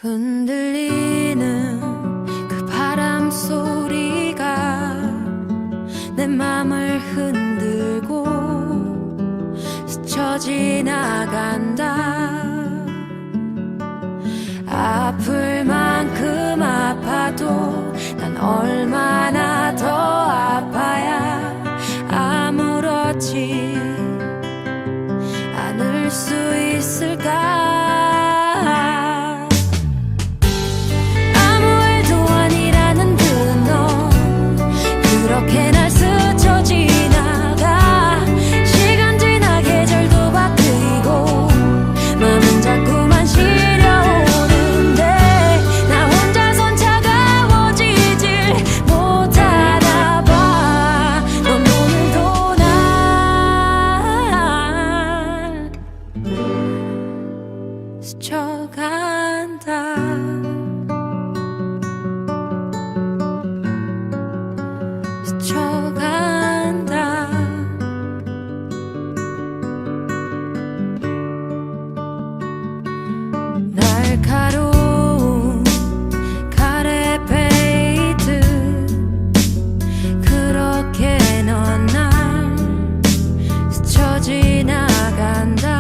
흔들리는 그 바람 소리가 내 맘을 흔들고 스쳐 지나간다. 아플 만큼 아파도 난 얼마나 더 아파야 아무렇지 않을 수 있을까. 그렇게 날 스쳐 지나가. 시간 지나 계절도 바뀌고 마음은 자꾸만 시려오는데 나 혼자선 차가워지질 못하나 봐. 넌 오늘도 날 스쳐간다. 스쳐간다. 날카로운 카레 페이트 그렇게 넌 날 스쳐 지나간다.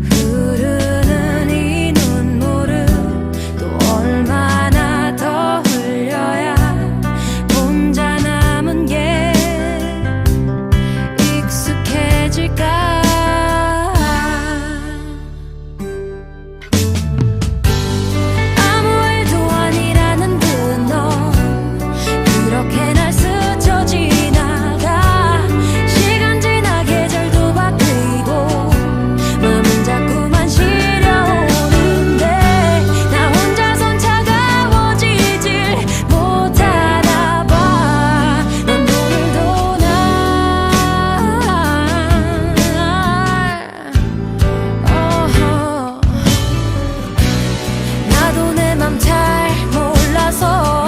흐르는 이 눈물을 또 얼마나 더 흘려야 혼자 남은 게 익숙해질까. 아무 일도 아니라는 그 너 그렇게 날 스쳐 지나가. 시간 지나 계절도 바뀌고 마음은 자꾸만 시려오는데 나 혼자선 차가워지질 못하나 봐. 넌 오늘도 날 나도 내 맘 잘 몰라서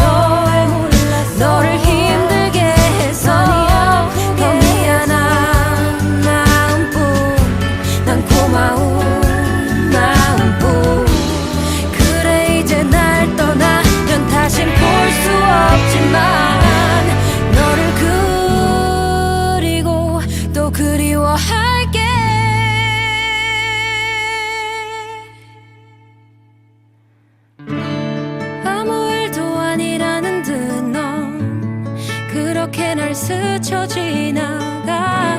너를 힘들게 해서 더 미안한 마음뿐. 난 고마운 마음뿐. 그래 이제 날 떠나면 다신 볼 수 없지만 너를 그리고 또 그리워할게. 아무 일도 아니라는 듯 넌 그렇게 날 스쳐 지나가.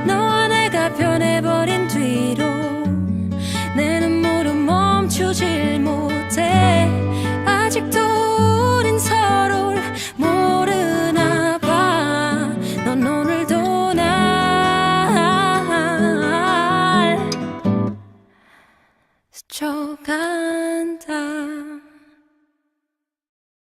너와 내가 변해버린 뒤로 내 눈물은 멈추질 못해. 아직도 우린 서로를 모르나 봐. 넌 오늘도 날 스쳐간다.